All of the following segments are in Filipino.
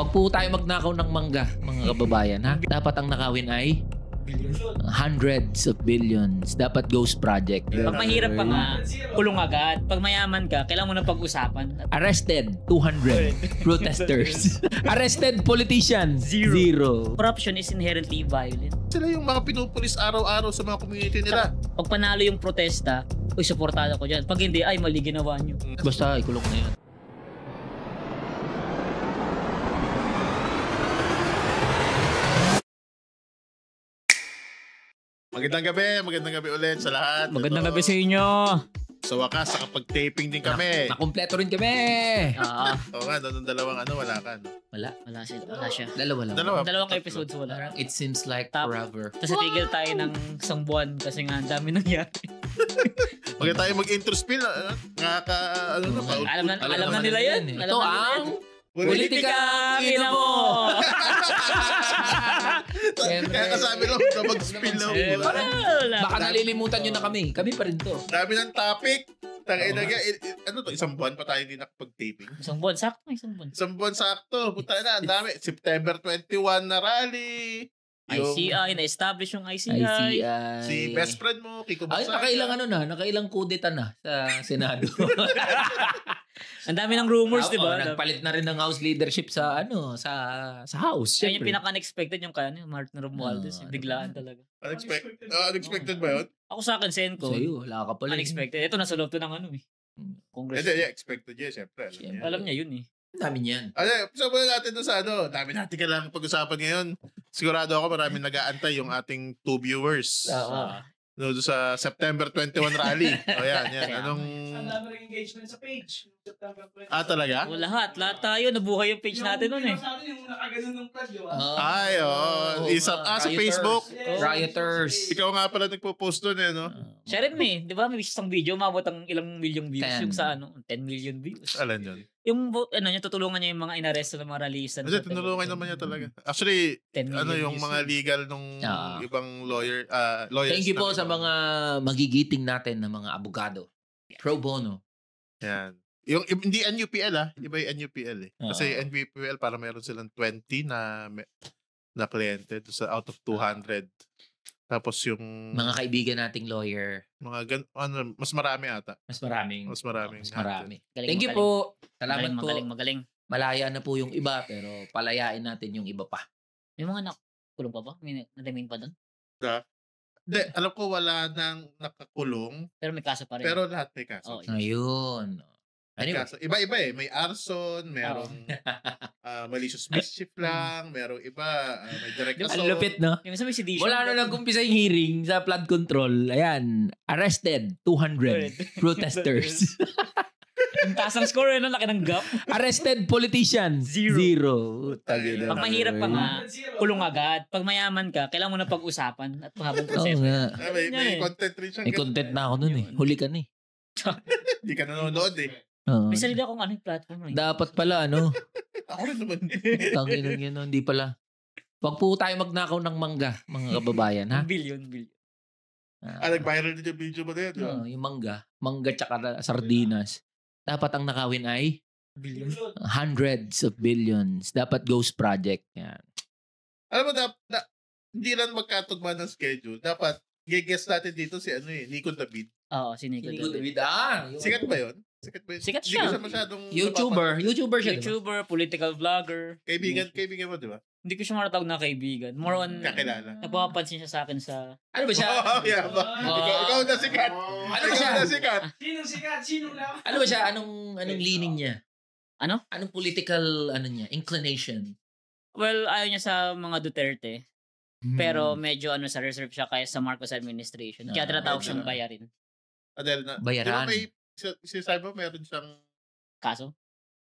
Wag po tayo magnakaw ng mangga, mga kababayan, ha? Dapat ang nakawin ay hundreds of billions. Dapat ghost project. Pag mahirap ka nga, kulong agad. Pag mayaman ka, kailangan mo na pag-usapan. Arrested, 200 protesters. Arrested politician, zero. Corruption is inherently violent. Sila yung mga pinupulis araw-araw sa mga community nila. Pag panalo yung protesta, uy, supportado ko dyan. Pag hindi, ay, mali ginawa nyo. Basta ikulong na yan. Magandang gabi ulit sa lahat. Magandang gabi sa inyo. Sa wakas, nakapag-taping din kami. Nakumpleto rin kami. Oo nga, doon dalawang wala ka. No? Wala siya. Dalawa lang. Dalawang episodes wala. Parang it seems like forever. Tapos tigil tayo ng isang buwan kasi nga ang dami nangyari. Huwag tayo mag-introspill. Alam na nila yan. Ito ang Politika ina mo. Kaya kasabi lang na mag-spill lang. Baka nalilimutan nyo na kami. Kami pa rin to. Dami ng topic. Ano to? Isang buwan pa tayo hindi nakapag-taping. Isang buwan, sakto. Isang buwan sakto. Puta na, ang dami. September 21 na rally. ICI, na-establish yung ICI. Si best friend mo, Kiko Ay, Basaga. nakailang kudeta na sa Senado. Ang dami ng rumors, di ba? Nagpalit na rin ng House leadership sa House. Yan yung pinaka-unexpected yung Martin Romualdez. Biglaan talaga. Unexpected ba yun? Ako sa akin, Senko. Sa'yo, wala ka pala. Unexpected. Ito, nasa loob to ng Congress. Hindi, expected yun, siyempre. Alam niya yun eh. Ang dami niyan. Sabihin natin doon sa dami natin kailangan pag-usapan ngayon. Sigurado ako maraming nag-aantay yung ating 2 viewers. Doon sa September 21 rally. O yan. Anong... Ang dami ng engagement sa page. September 20. Talaga? O, lahat tayo. Nabuhay yung page natin nun eh. Yung nakaganon ng flag, di ba? Ay, sa Facebook. Rioters. Ikaw nga pala nagpo-post doon eh, no? Siya rin di ba? May isang video, umabot ang ilang milyong views. 10. Yung sa 10 million views. Alam yun. Yung tutulungan niya yung mga inaresto ng mga rallies. Kasi tinulungan naman niya talaga. Actually, 10 million yung views mga legal nung ibang lawyers. Thank you po sa mga magigiting natin na mga abogado. Pro bono. Yan. Yung hindi NUPL iba yung NUPL eh. Kasi NUPL para meron silang 20 na kliyente sa out of 200. Tapos yung Mga kaibigan nating lawyer. mga mas marami ata. Mas marami. Mas marami. Thank you po. Salamat po. Magaling. Malaya na po yung iba pero palayain natin yung iba pa. May mga nakulong pa ba? May na-remain pa doon? Hindi, alam ko wala nang nakakulong. Pero may kaso pa rin. Pero lahat may kaso. Ayun. May Anyway. kaso. Iba-iba eh. May arson, merong malicious mischief lang, merong iba, may direct assault. Ang lupit, no? Yung isa may sedition. Wala na nag-umpisa yung hearing sa flood control. Ayan. Arrested, 200 protesters. Ang taas ang score, laki ng gap. Arrested politician, zero. Pag mahirap ka nga, kulong agad. Pag mayaman ka, kailangan mo na pag-usapan at mahabang Oo proseso. nga. May content rin siyang May content na ako nun eh. Huli ka na eh. Hindi ka nanonood eh. Oo. May sarili akong platform. Dapat pala, Ako rin naman. Tangin yun, hindi pala. Wag po tayo magnakaw ng mangga, mga kababayan, ha? Billion. Nag-viral din yung video mo na yun. Yung mangga tsaka sardinas. Dapat ang nakawin ay Billion. hundreds of billions. Dapat ghost project. Yan. Alam mo, hindi lang magkatugma ng schedule. Dapat, guess natin dito si Nico David. Oo, si Nico David. Sikat ba yun? Sikat Hindi siya. ko siya masyadong... YouTuber siya, diba? YouTuber, political vlogger. Kaibigan mo, di ba? Hindi ko siya matatawag na kaibigan. More on, Kakilala. napapansin siya sa akin sa... Ano ba siya? Yeah, ba? Ikaw na sikat. Ano ba siya? Ikaw na sikat. Sinong sikat? Sinong lang? Ano ba siya? Anong leaning niya? Ano? Anong political, inclination? Well, ayaw niya sa mga Duterte. Pero medyo sa reserve siya kaya sa Marcos administration. Kaya tinatawag siyang bayarin. Bayaran. Di ba si Cyber meron siyang Kaso?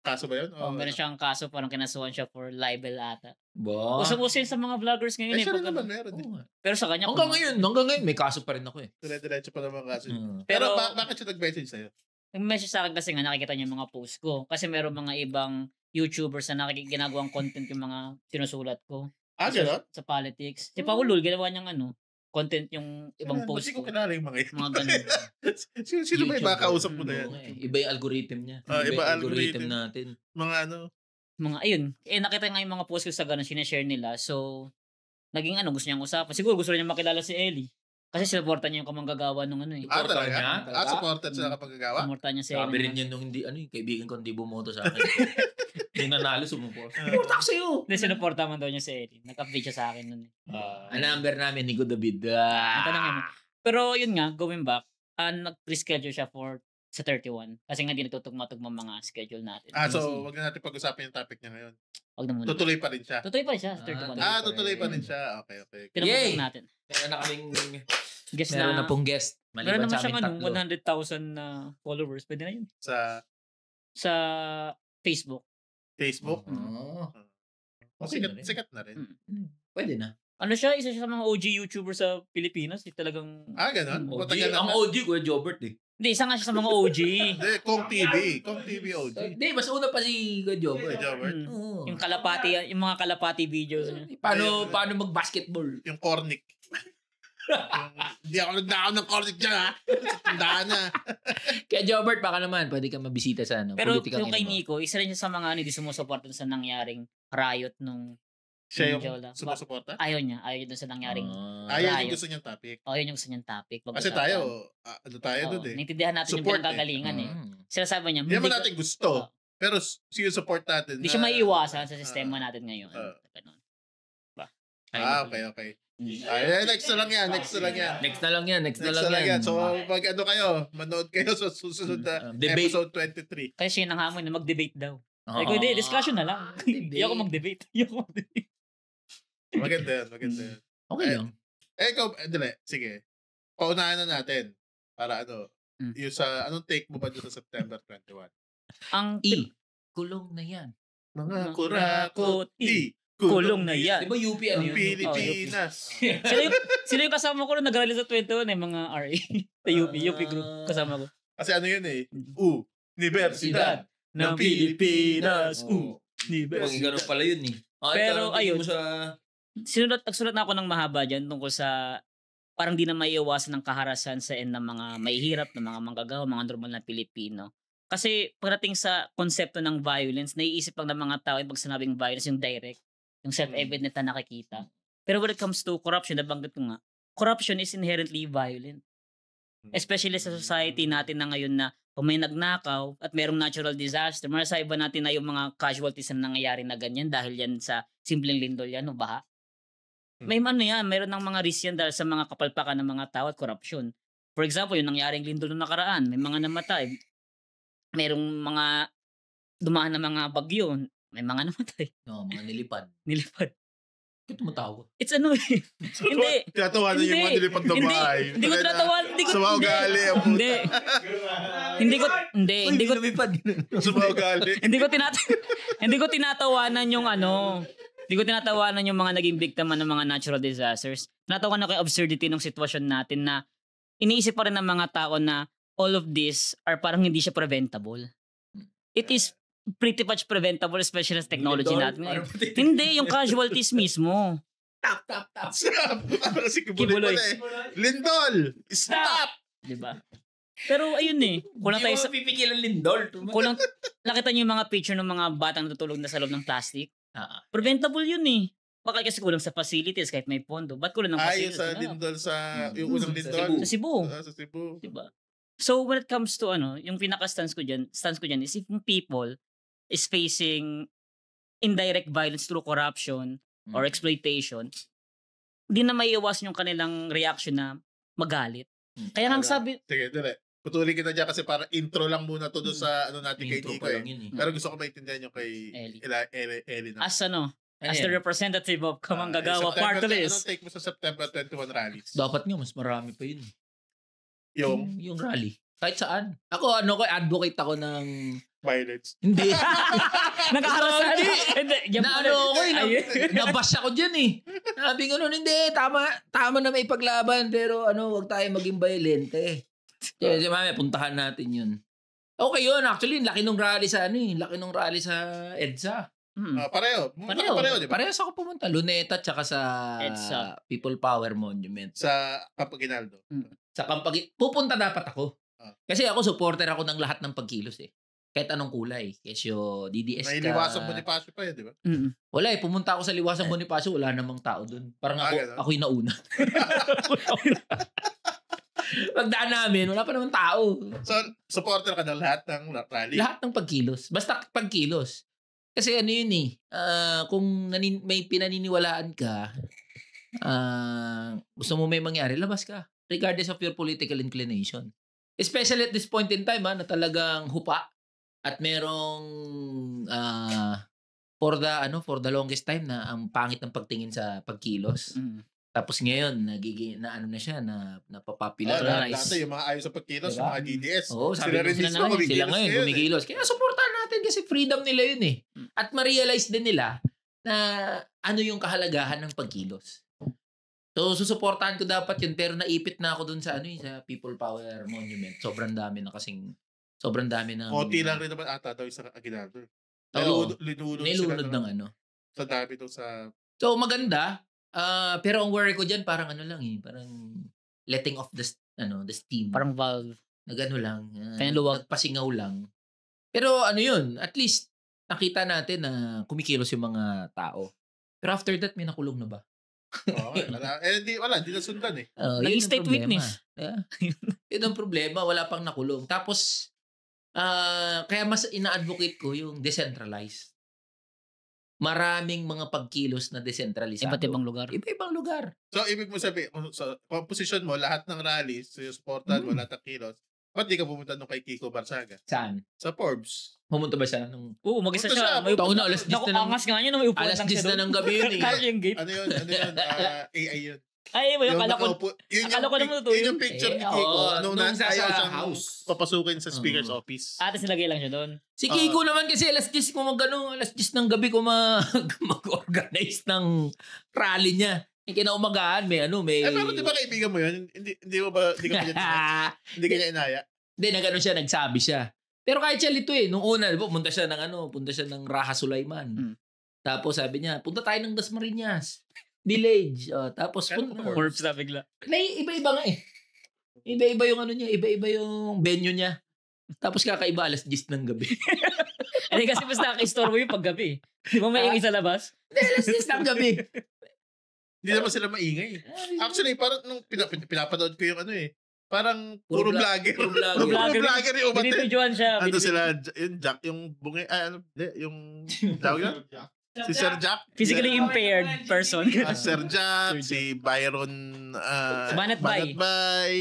kaso ba yun? Meron siyang kaso, parang kinasuhan siya for libel ata. Ba? Usap-usin sa mga vloggers ngayon. Siya rin pag- naman meron. Pero sa kanya... Hanggang ngayon, may kaso pa rin ako eh. Dire-diretso pa naman kaso. Pero, bakit siya nag-message sa'yo? nag-message sa akin kasi nga nakikita niya yung mga post ko. Kasi meron mga ibang YouTubers na ginagawang content yung mga sinusulat ko. Gano'n? Sa politics. Si Paulul, ginawa niyang content yung ibang post Hindi ko ko. kilala yung mga yun. Mga ganun. Sino ba yung makakausap mo na yan? Iba yung algorithm niya. Iba yung algorithm natin. Mga mga, ayun, nakita nga yung mga post ko sa gano'n, sinashare nila. So, naging gusto niyang usapan. Siguro gusto niya makilala si Ellie. Kasi supportan niya yung kamanggagawa nung eh. Talaga? niya? Supported sila kapag gagawa? Supportan niya si Sabi Ellie. rin yun nung hindi, yung kaibigan ko hindi bumoto sa akin. Yung nanalo, sumuport. Supporta ko sa'yo! Hindi, sinuporta man daw niya si Ellie. Nag-update siya sa akin nun. Ang number namin, Nico David. Ang tanong mo. Pero yun nga, going back, nag-reschedule siya sa 31. Kasi nga di nagtutugma-tugma mga schedule natin. So wag na natin pag-usapan yung topic niya ngayon. Wag na muna. Tutuloy pa rin siya. Tutuloy pa siya sa 31. Tutuloy pa rin siya. Okay. Pinapagod natin. Meron na kaming, Guess meron na pong guest. Meron Maliban naman sa siyang amin 100,000 tatlo. na followers. Pwede na yun. Sa Facebook. Facebook. Oo. Okay, sikat na rin. Pwede na. Isa siya sa mga OG YouTuber sa Pilipinas. Talagang... Ganun? OG. Ang OG, Kuya Jobert eh. Hindi, isa nga siya sa mga OG. Hindi, Kong TV. Kong TV OG. Hindi, mas una pa si Kuya Jobert. Oo. Yung mga kalapati videos niya. Paano mag-basketball? Yung Cornic. Hindi ako nagdakaw ng Cornic dyan, ha? Tandaan na. Kaya Jobert, baka naman, pwede ka mabisita sa Pero Politikang yung kay Inmo. Nico, isa rin siya sa mga hindi sumusuporta sa nangyaring riot nung Siya yung Jola. sumusuporta? Ayaw niya dun sa nangyaring Ayaw riot. yung gusto niyang topic. Yun yung gusto niyang topic. Kasi tayo dun eh. Naintindihan natin Support yung pinagkagalingan eh. Mm. Sinasabi niya, Hindi naman natin gusto. Pero support natin. Hindi siya maiiwasan sa sistema natin ngayon. Ganun. Okay. Next na lang yan. Next na lang yan. So, pag kayo, manood kayo sa susunod na Debate. episode 23. Kasi siya nang hamon na mag-debate daw. Oo. Ay, hindi, discussion na lang. Debate. Hindi ako mag-debate. Maganda yan. Okay lang. Ikaw, dali, sige. Paunahan na natin. Para yung anong take mo ba doon sa September 21? Ang Kulong na yan. Mga kurakot, kulong na yan. Di ba UP ano yun? Pilipinas. Sino yung kasama ko nung nag-rally sa 21 mga RA? Sa UP group kasama ko. Kasi yun eh. Universidad ng Pilipinas. Pag ganun pala yun eh. Pero ayun. Ano Nagsulat na ako ng mahaba dyan tungkol sa parang di na maiiwasan ng kaharasan sa end ng mga mahihirap, ng mga manggagawa, mga normal na Pilipino. Kasi pagdating sa konsepto ng violence, naiisip lang ng mga tao pag sinabing violence, yung direct, yung self-evident na nakikita. Pero when it comes to corruption, nabanggit ko nga, corruption is inherently violent. Especially sa society natin na ngayon na kung may nagnakaw at merong natural disaster, masasabi ba natin na yung mga casualties na nangyayari na ganyan dahil yan sa simpleng lindol yan o baha? May meron ng mga risk yan dahil sa mga kapalpakan ng mga tao at corruption. For example, yung nangyaring lindol noong nakaraan, may mga namatay. Merong mga dumaan na mga bagyo, may mga namatay. Mga nilipad. Bakit tumatawa? It's hindi. Tinatawanan yung mga nilipad na bahay. Hindi ko tinatawanan. Sumaugali. Hindi ko lumipad. Sumaugali. Hindi ko tinatawanan yung Hindi ko tinatawanan yung mga naging biktima ng mga natural disasters. Tinatawanan ko yung absurdity ng sitwasyon natin na iniisip pa rin ng mga tao na all of this are parang hindi siya preventable. It is pretty much preventable, especially sa technology natin. Hindi, yung casualties mismo. Tap. Si Kibuloy pala eh. Lindol! Stop! Diba? Pero ayun eh. Kulang tayo sa... pipigil ang lindol. Nakita niyo yung mga picture ng mga batang natutulog na sa loob ng plastic? Preventable yun eh. Baka kasi kulang sa facilities kahit may pondo. Ba't kulang ng facilities? Sa lindol yung unang lindol? Sa Cebu. Sa Cebu. Diba? So when it comes to yung pinaka-stance ko dyan is if people is facing indirect violence through corruption or exploitation, hindi na maiiwasan yung kanilang reaction na magalit. Kaya nga sabi... Sige, dali. Putuli kita dyan kasi para intro lang muna to doon sa natin kay Nico eh. Pero gusto ko maintindihan yung kay Ellie na. As the representative of Kamanggagawa Party List. Anong take mo sa September 21 rallies? Dapat nga, mas marami pa yun. Yung rally. Kahit saan. Ako, advocate ako ng... violence. Hindi. Nakaharasa. Hindi. Nabash ako dyan eh. Sabi ko nun, hindi, tama na may paglaban, pero wag tayo maging violente. Kasi mami, puntahan natin yun. Okay yun, actually, laki nung rally sa EDSA. Pareho, di ba? Parehas ako pumunta. Luneta tsaka sa EDSA. People Power Monument. Sa Campaginaldo. Pupunta dapat ako. Kasi ako, supporter ako ng lahat ng pagkilos eh. Kahit anong kulay. Kesyo, DDS May ka. liwasang Bonifacio pa yun, di ba? Wala eh. Pumunta ako sa Liwasang Bonifacio, wala namang tao dun. Parang Ganun. ako'y nauna. Pagdaan namin, wala pa namang tao. So, supporter ka ng lahat ng rally? Lahat ng pagkilos. Basta pagkilos. Kasi ano yun eh. Kung may pinaniniwalaan ka, gusto mo may mangyari, labas ka. Regardless of your political inclination. Especially at this point in time na talagang hupa at merong for the longest time na ang pangit ng pagtingin sa pagkilos. Tapos ngayon nagiging na ano na siya na napopularize. Dati yung mga ayaw sa pagkilos, Diba? yung mga DDS. Oo, sabi Sila rin sila mismo na gumigilos sila ngayon ngayon, gumigilos. Kaya supportan natin kasi freedom nila yun eh. At ma-realize din nila na ano yung kahalagahan ng pagkilos. So susuportahan ko dapat yun pero naipit na ako dun sa sa People Power Monument. Sobrang dami ng Konti lang rin naman ata daw sa Aguinaldo. Oo. Nilunod ng ano. Sa dami to sa... So maganda. Pero ang worry ko diyan parang ano lang parang letting off the steam. Parang valve. Nagano lang. Luwag. Nagpasingaw lang. Pero ano yun, at least nakita natin na kumikilos yung mga tao. Pero after that, may nakulong na ba? Wala. Hindi nasundan eh. Naging state witness. Yeah. Yun ang problema, wala pang nakulong. Tapos, kaya mas ina-advocate ko yung decentralized. Maraming mga pagkilos na decentralizado. Iba't ibang lugar. Iba-ibang lugar. So, ibig mo sabihin, sa composition mo, lahat ng rally, so yung supportan mo, lahat ng kilos, ba't di ka pumunta nung kay Kiko Barsaga? Saan? Sa Forbes. Pumunta ba siya nung... Oo, mag-isa Punta siya. siya. May Taon na, alas 10 na ng... Angas nga niya na may upuan Alas lang 10 siya na ng gabi yun eh. Kahit yung gate. Ano yun? AI yun. Ay, may akala ko. Akala ko naman totoo yun yun. yung picture ni Eh, Kiko. oo, Nung nung nasa sa siyang house. papasukin sa speaker's Oo. office. Tapos nilagay lang siya doon. Si Kiko naman kasi alas 10 alas 10 ng gabi ko mag-organize ng rally niya. Kinaumagahan, may Pero di ba kaibigan mo yun? Hindi mo ba, hindi ka niya inaya? Hindi, nagsabi siya. Pero kahit siya lito nung una, di ba, punta siya ng Raha Sulaiman. Tapos sabi niya, punta tayo ng Dasmariñas. Village. Tapos Forbes na bigla. iba-iba nga eh. Iba-iba yung niya, iba-iba yung venue niya. Tapos kakaiba alas 10 ng gabi. Hindi kasi mas nakaka-istorbo yung paggabi. Di ba may ingay sa labas? Hindi, alas 10 ng gabi. Hindi naman sila maingay. Actually, parang nung pinapanood ko yung parang puro vlogger. Puro Puro vlogger yung umatin. Binibidyoan siya. Sila, yung Jack, yung bungi, yung tawag yun? Si Sir Jack. Physically impaired person. Sir Jack, si Byron Banat Bay. Bay,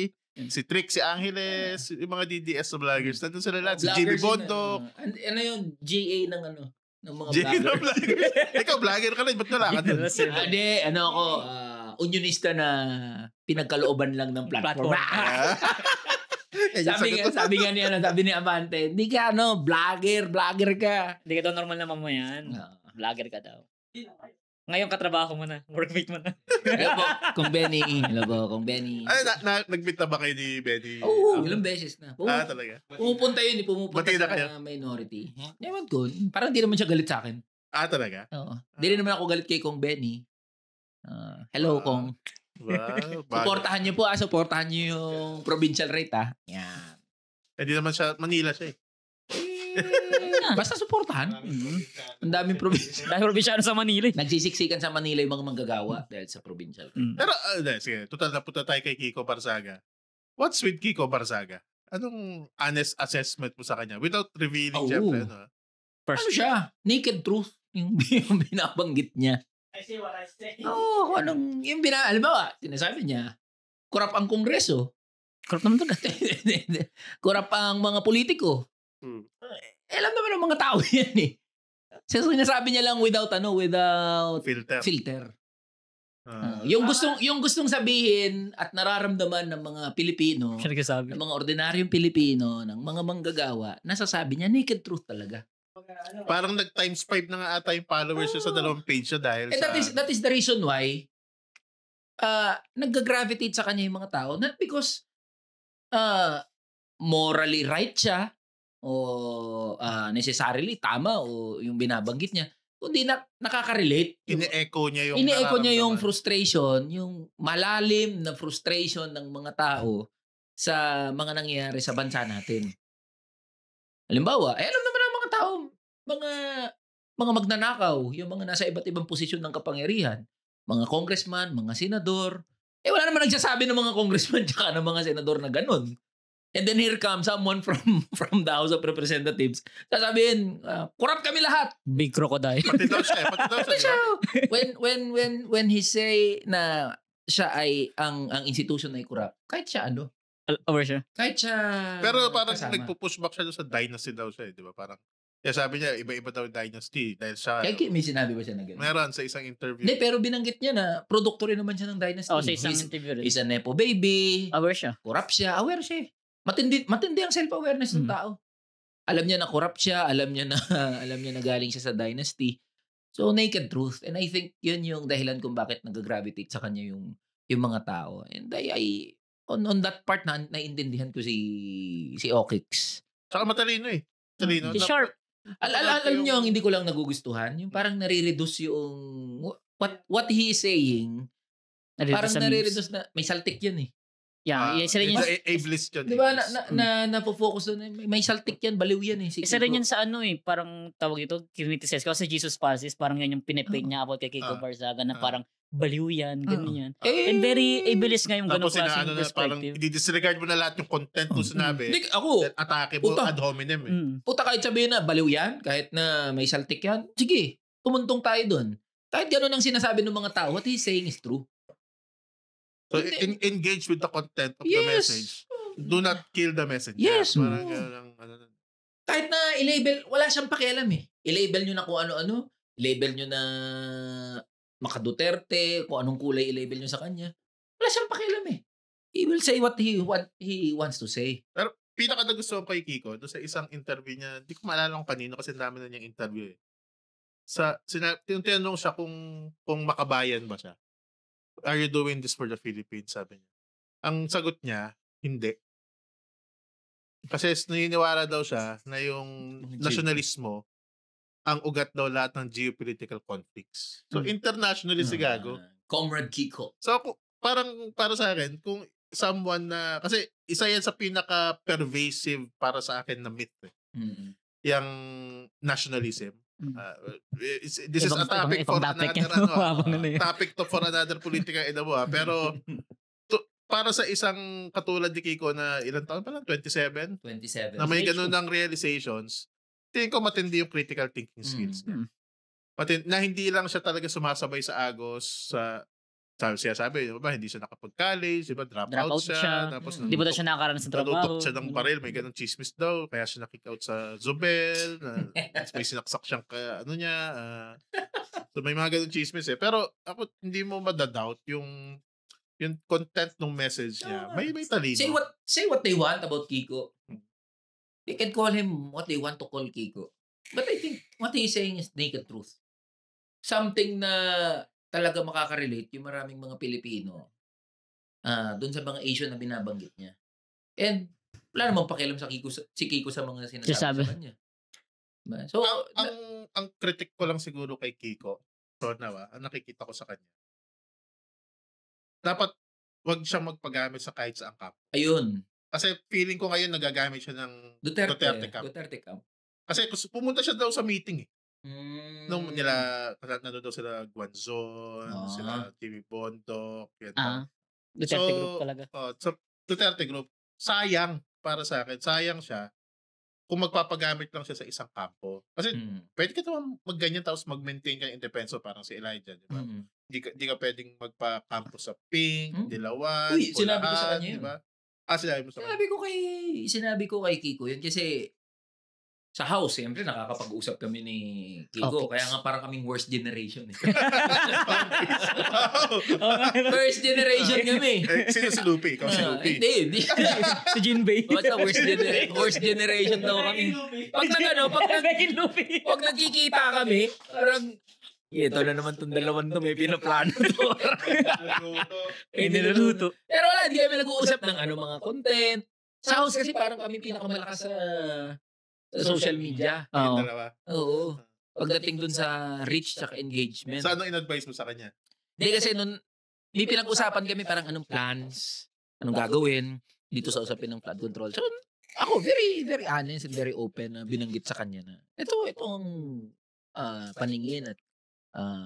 si Trick, si Angeles, yung mga DDS na vloggers. Nandun sila lahat. Si Jimmy Bondo. Ano yung GA ng ng mga Jimmy na vlogger? vlogger. Ikaw, vlogger ka rin. Ba't wala ka dun? Hindi, ako, unionista na pinagkalooban lang ng platform. sabi ni Amante, hindi ka vlogger ka. Hindi ka daw normal na mamayan. Vlogger ka daw. Ngayon katrabaho mo na. Workmate mo na. Hello po, Kung Benny. Nag-meet na ba kayo ni Benny? Oo, ilang beses na. Talaga? Pumupunta pumupunta Bati na sa kayo? minority. Ewan ko, parang di naman siya galit sa akin. Talaga? Oo. Di rin naman ako galit kay Kong Benny. Hello, Kong. Wow. Supportahan niyo po, supportahan niyo yung provincial rate, Yan. Hindi naman siya, Manila siya eh. Basta supportahan. Ang daming provincial. Dahil probinsyano sa Manila. Nagsisiksikan sa Manila yung mga manggagawa dahil sa provincial rate. Pero, sige, total na punta tayo kay Kiko Barsaga. What's with Kiko Barsaga? Anong honest assessment mo sa kanya? Without revealing, syempre, Ano siya? Naked truth. Yung binabanggit niya. I say what I say. Oo, yung halimbawa, sinasabi niya, kurap ang kongreso. Kurap naman talaga. Kurap ang mga politiko. Alam naman ng mga tao yan eh. Sinasabi niya lang without filter. Yung gustong sabihin at nararamdaman ng mga Pilipino, Siya nagsasabi. ng mga ordinaryong Pilipino, ng mga manggagawa, nasasabi niya naked truth talaga. Parang nag-times 5 na nga ata yung followers niya sa dalawang page niya dahil And sa... that is the reason why nag-gravitate sa kanya yung mga tao. Not because morally right siya o necessarily tama o yung binabanggit niya, kundi nakaka-relate. Ine-echo niya yung Ine-echo niya yung nararamdaman. frustration, yung malalim na frustration ng mga tao sa mga nangyayari sa bansa natin. Halimbawa, alam naman mga magnanakaw, yung mga nasa iba't ibang posisyon ng kapangyarihan, mga congressman, mga senador. Wala naman nagsasabi ng mga congressman tsaka ng mga senador na ganun. And then here comes someone from the House of Representatives. Sasabihin, corrupt kami lahat. Big crocodile. Pati daw siya. Pati siya. When he say na siya ay ang institution ay corrupt, kahit siya Over siya. kahit siya Pero parang kasama. nagpo-push back siya doon sa dynasty daw siya, di ba? Parang, kaya sabi niya, iba-iba daw yung dynasty. Dahil siya, May sinabi ba siya na gano'n? meron sa isang interview. Hindi, pero binanggit niya na produkto rin naman siya ng dynasty. Sa isang interview rin. He's a nepo baby, Aware siya. corrupt siya, aware siya. Matindi ang self-awareness ng tao. Alam niya na corrupt siya, alam niya na galing siya sa dynasty. So, naked truth. And I think yun yung dahilan kung bakit nag-gravitate sa kanya yung mga tao. And I on that part naiintindihan ko si Okix. Tsaka matalino eh. Matalino. He's sharp. Alam niyo ang hindi ko lang nagugustuhan, yung parang nare-reduce yung what he is saying. Parang nare-reduce na may saltik yun eh. Yeah, isa rin yun. Ableist yun. Di ba na-focus doon, may saltik yan, baliw yan eh. Isa rin yan sa parang tawag ito, criticize. Kasi Jesus Passes, parang yan yung pinipaint niya about kay Kiko Barzaga na parang baliw yan, ganyan yan. And very ableist nga yung ganong klaseng perspective. Parang i-disregard mo na lahat yung content mo sinabi. Ako, then atake mo ad hominem eh. Puta kahit sabihin na baliw yan, kahit na may saltik yan, sige, tumuntong tayo doon. Kahit gano'n ang sinasabi ng mga tao, what he's saying is true. So, engage with the content of the message. Do not kill the message. Yes. Parang, kahit na i-label, wala siyang pakialam eh. I-label nyo na kung ano-ano. I-label nyo na Maka Duterte, kung anong kulay i-label nyo sa kanya. Wala siyang pakialam eh. He will say what he wants to say. Pero pinaka nagustuhan ko kay Kiko, doon sa isang interview niya, hindi ko maalala kung kanino kasi dami na niyang interview eh. Tinanong siya kung makabayan ba siya. Are you doing this for the Philippines? Sabi niya. Ang sagot niya, hindi. Kasi naniniwala daw siya na yung nationalismo ang ugat daw lahat ng geopolitical conflicts. So internationally si Gago. Comrade Kiko. So parang para sa akin, kung someone na, kasi isa yan sa pinaka-pervasive para sa akin na myth eh. Yung nationalism. This is a topic for another topic to for another political pero para sa isang katulad ni Kiko na ilang taon pa lang 27 na may ganun ng realizations, tingin ko matindi yung critical thinking skills niya. Na hindi lang siya talaga sumasabay sa agos sa sabi, diba, hindi siya nakapag-college, diba, drop out siya. Tapos, di ba daw siya nakakaranas ng trabaho? Nalutok siya ng baril, may ganong chismis daw, kaya siya na-kick out sa Zobel, may sinaksak siyang so may mga ganong chismis eh. Pero ako, hindi mo madadoubt yung content ng message niya. May talino. Say what they want about Kiko. They can call him what they want to call Kiko. But I think what he's saying is naked truth. Something na talaga makaka-relate yung maraming mga Pilipino doon sa mga issue na binabanggit niya. And wala namang pakialam si Kiko sa mga sinasabi sa kanya. So, ang critic ko lang siguro kay Kiko, ang nakikita ko sa kanya, dapat wag siyang magpagamit sa kahit saang camp. Ayun. Kasi feeling ko ngayon nagagamit siya ng Duterte camp. Kasi pumunta siya daw sa meeting eh. Nung nandun daw sila Guanzon, sila Jimmy Bondoc, Duterte group talaga. So Duterte group, sayang para sa akin, sayang siya kung magpapagamit lang siya sa isang kampo. Kasi pwede ka naman magganyan tapos mag-maintain ka ng independence parang si Elijah, di ba? Hindi ka pwedeng magpa-kampo sa Pink, Dilawan, sinabi ko sa kanya yun. Diba? Sinabi mo sa kanya. Sinabi ko kay Kiko yun kasi sa house, siyempre nakakapag-usap kami ni Kiko. Kaya nga parang kaming worst generation eh. First generation kami. Sino si Lupi? Ikaw si Lupi? Hindi. Si Jinbei. Basta worst generation daw kami. Pag nagkikita kami, parang ito na naman itong dalawan to, may pinaplano to. May nilaluto. Pero wala, hindi kami nag-uusap ng mga content. Sa house kasi parang kami pinakamalakas sa social media. Oo. Pagdating dun sa reach at engagement. So, ano in-advise mo sa kanya? Hindi kasi nun, may pinag-usapan kami parang anong plans, anong gagawin dito sa usapin ng flood control. So, ako very very honest and very open na binanggit sa kanya na itong paningin at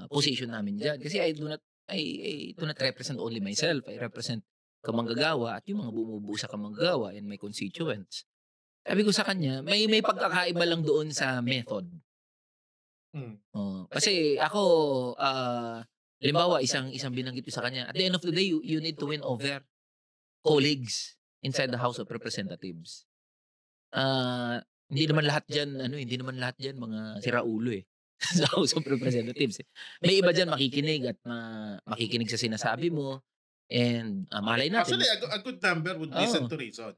position namin diyan kasi I do not represent only myself. I represent kamanggagawa at yung mga bumubuo sa kamanggagawa and my constituents. Sabi ko sa kanya, may pagkakaiba lang doon sa method. Kasi ako halimbawa isang binanggit ko sa kanya, at the end of the day you need to win over colleagues inside the House of Representatives. Hindi naman lahat diyan mga siraulo sa House of Representatives. May iba diyan makikinig at makikinig sa sinasabi mo and malay natin. Actually, a good number would listen to reason.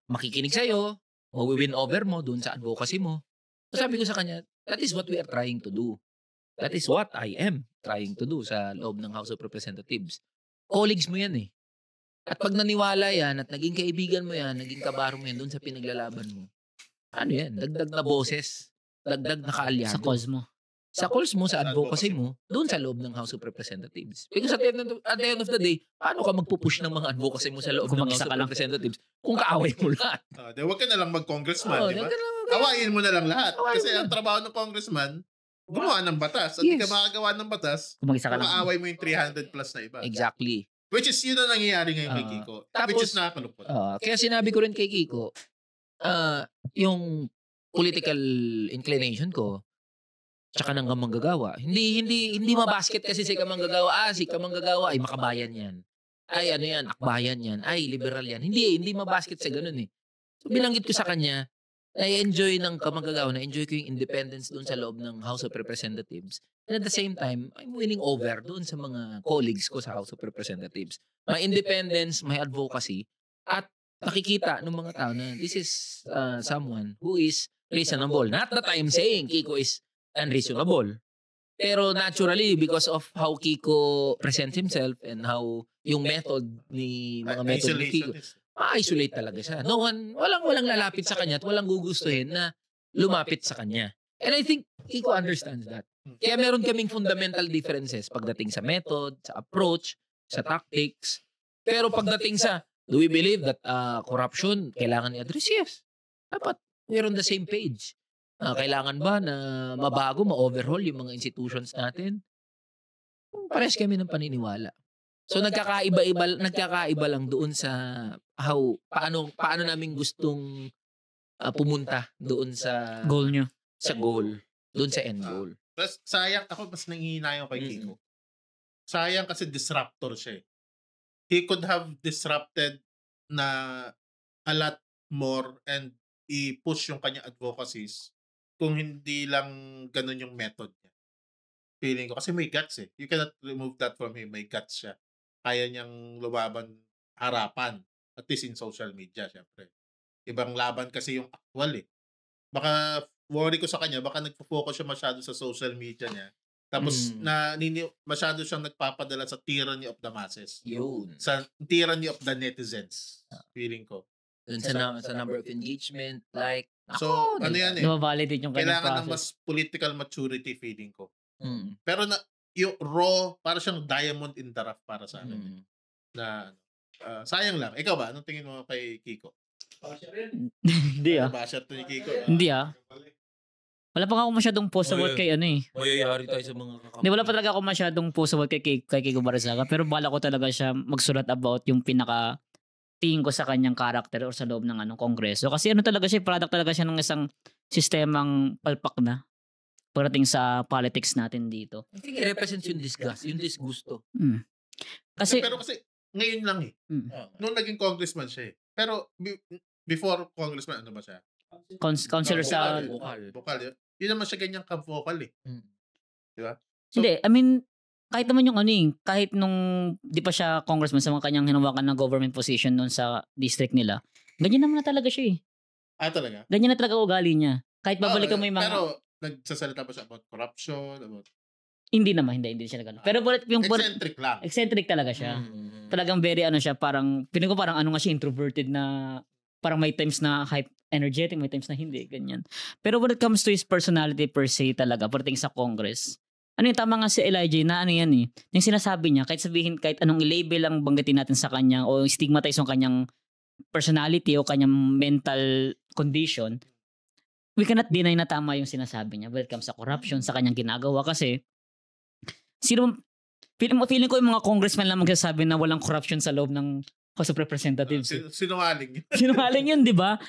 Makikinig sa'yo, mawi-win over mo doon sa advocacy mo. So sabi ko sa kanya, that is what we are trying to do. That is what I am trying to do sa loob ng House of Representatives. Colleagues mo yan At pag naniwala yan at naging kaibigan mo yan, naging kabaro mo yan doon sa pinaglalaban mo, ano yan? Dagdag na boses, dagdag na kaalyado. Sa cause mo. Sa calls mo, sa advocacy mo, doon sa loob ng House of Representatives. Because at the end of the day, paano ka magpupush ng mga advocacy mo sa loob ng House of Representatives kung kaaway mo lahat? Huwag ka na lang mag-congressman, di ba? Awayin mo na lang lahat. Kasi ang trabaho ng congressman, gumawa ng batas. At hindi ka makagawa ng batas, maaway mo yung 300 plus na iba. Exactly. Which is yun ang nangyayari ngayon kay Kiko. Which is nakakalungkot. Kaya sinabi ko rin kay Kiko, yung political inclination ko, tsaka ng kamanggagawa. Hindi mabasket kasi si kamanggagawa. Si kamanggagawa ay makabayan yan. Ay ano yan, akbayan yan. Ay liberal yan. Hindi mabasket sa ganun So binanggit ko sa kanya, na-enjoy ng kamanggagawa, na-enjoy ko yung independence doon sa loob ng House of Representatives. And at the same time, I'm winning over doon sa mga colleagues ko sa House of Representatives. May independence, may advocacy, at nakikita ng mga tao na this is someone who is reasonable. Not that I'm saying Kiko is unreasonable. Pero naturally, because of how Kiko presents himself and how yung method ni mga method ni Kiko, ma-isolate talaga siya. Walang lalapit sa kanya at walang gugustuhin na lumapit sa kanya. And I think Kiko understands that. Kaya meron kaming fundamental differences pagdating sa method, sa approach, sa tactics. Pero pagdating sa, do we believe that corruption kailangan i-address? Yes. Dapat we're on the same page. Kailangan ba na mabago, ma-overhaul yung mga institutions natin? Pares kami ng paniniwala. So nagkakaiba lang doon sa paano namin gustong pumunta doon sa goal nyo. Sa goal, doon sa end goal. Plus, sayang ako mas nangihinayon kay Kiko. Sayang kasi disruptor siya. He could have disrupted na a lot more and i-push yung kanya advocacies kung hindi lang ganun yung method niya. Feeling ko kasi may guts You cannot remove that from him. May guts siya. Kaya niyang lumaban harapan. At least in social media, syempre. Ibang laban kasi yung actual Baka worry ko sa kanya, baka nagpo-focus siya masyado sa social media niya. Tapos masyado siyang nagpapadala sa tyranny of the masses. Yun. Sa tyranny of the netizens. Feeling ko. Dun sa number of engagement, like, so, ano yan validate yung kailangan ng mas political maturity feeling ko. Pero yung raw, para siyang diamond in the rough para sa akin. Na sayang lang. Ikaw ba? Anong tingin mo kay Kiko? Hindi Basher to ni Kiko. Hindi Wala pa ako masyadong post about kay Mayayari tayo sa mga kakampi. Hindi, wala pa talaga ako masyadong post about kay Kiko Barzaga. Pero bala ko talaga siya magsulat about yung pinaka tingin ko sa kanyang character or sa loob ng kongreso. Kasi talaga siya, product talaga siya ng isang sistemang palpak na pagdating sa politics natin dito. I think it represents yung disgust, yung disgusto. Pero kasi ngayon lang Nung naging congressman siya Pero before congressman, ano ba siya? Counselor sa Vocal. Yun naman siya ganyang ka-vocal Di ba? So, hindi, I mean, kahit naman yung kahit nung di pa siya congressman sa mga kanyang hinawakan na government position noon sa district nila, ganyan naman na talaga siya talaga? Ganyan na talaga ugali niya. Kahit babalikan mo yung mga... Pero nagsasalita ba siya about corruption? Hindi naman, hindi siya nagano. Pero yung eccentric lang. Eccentric talaga siya. Talagang very siya, parang piling ko parang nga siya, introverted na parang may times na hype energetic, may times na hindi, ganyan. Pero when it comes to his personality per se talaga, pagdating sa Congress, tama nga si Elijah na yan yung sinasabi niya, kahit sabihin, kahit anong i-label ang banggitin natin sa kanya o stigmatize yung kanyang personality o kanyang mental condition, we cannot deny na tama yung sinasabi niya when it comes sa corruption, sa kanyang ginagawa. Kasi, feeling ko yung mga congressman lang magsasabi na walang corruption sa loob ng House of Representatives. Sinungaling. Sinungaling yun, di ba?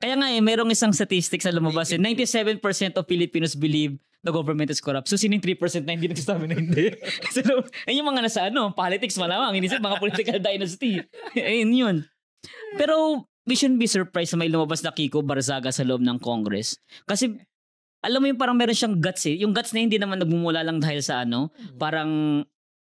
Kaya nga merong isang statistics na lumabas 97% of Filipinos believe the government is corrupt. So, sino yung 3% na hindi nagsasabi na hindi? So, yung mga nasa politics malamang. Inisip mga political dynasty. Ayun yun. Pero, we shouldn't be surprised na may lumabas na Kiko Barzaga sa loob ng Congress. Kasi, alam mo yung parang meron siyang guts eh. Yung guts na hindi naman nagmumula lang dahil sa parang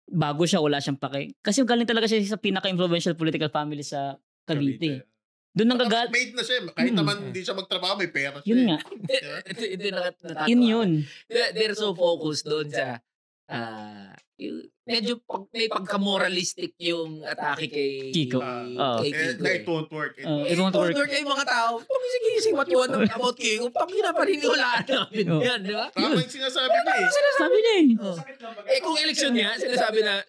bago siya, wala siyang pake. Kasi galing talaga siya sa pinaka-influential political family sa Cavite. Doon nang made na siya. Kahit naman hindi siya magtrabaho, may pera siya. Yun nga. Yun. They're so focused doon sa medyo may pagka-moralistic yung atake kay Kiko. Kay Kiko. It won't work. It won't work. Kay mga tao. Sige, what you want about Kiko? Pangina pa rin wala namin yan, di ba? Tama yung sinasabi niya eh. Sinasabi niya eh. Kung eleksyon niya,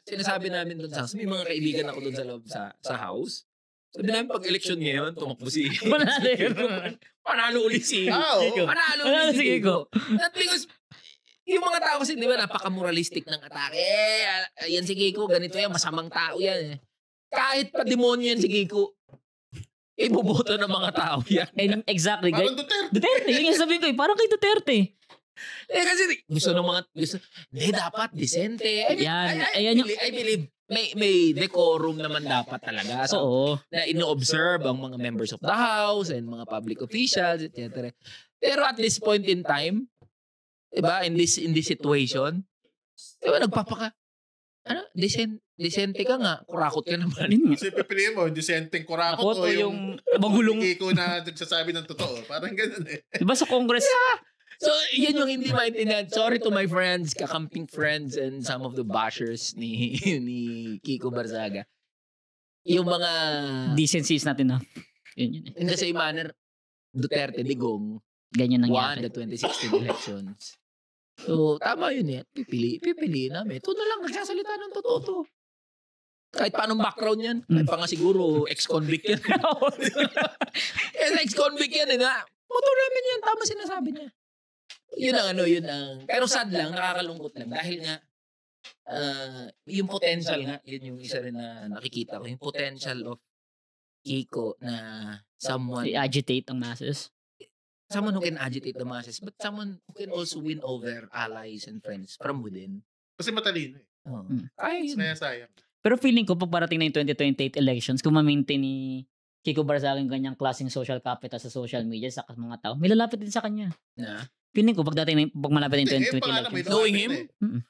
sinasabi namin doon sa house, may mga kaibigan ako doon sa loob sa house. Sabi namin pag eleksyon ngayon, tumakbo si Panalo ulit si Kiko. Panalo ulit si Kiko. At because yung mga tao kasi, di ba, napaka-moralistic ng atake. Yan si Kiko, ganito yan, masamang tao yan. Kahit pa demonyo yan si Kiko, iboboto ng mga tao yan. And exactly. Parang Duterte. Duterte, yun yung sabihin ko eh. Parang kay Duterte. Kasi gusto ng mga, hindi, dapat, decente. I believe, may decorum naman dapat talaga. So, na ino-observe ang mga members of the house and mga public officials, etc. Pero at this point in time, diba, in this situation, diba, decente ka nga, kurakot ka naman. Kasi pipiliin mo, decenteng kurakot o yung magulong Kiko na nagsasabi ng totoo. Parang ganun eh. Diba sa Congress? So, yan yung hindi maintindihan. Sorry to my friends, kakamping friends, and some of the bashers ni Kiko Barzaga. Yung mga decency is not enough. Yun. In the same manner, Duterte, Digong, ganyan won nangyari. the 2016 elections. So, tama yun eh. Pipili namin. Ito na lang, nagsasalita ng totoo to. Kahit paanong background yan. Kahit pa nga siguro, ex-convict yan. Ex-convict yan eh. Motor namin yan. Tama sinasabi niya. Yun ang... Pero sad lang, nakakalungkot lang. Dahil nga, yung potential nga, yun yung isa rin na nakikita ko. Yung potential of Kiko na someone... I-agitate ang masses. Someone who can agitate the masses, but someone who can also win over allies and friends from within. Kasi matalino eh. Kaya yun. Sayang. Pero feeling ko, pag parating na yung 2028 elections, kung ma-maintain ni Kiko Barzaga yung ganyang klaseng social capital sa social media, sa mga tao, may lalapit din sa kanya. Na? Feeling ko, pag malapit na yung 2028 elections. Knowing him?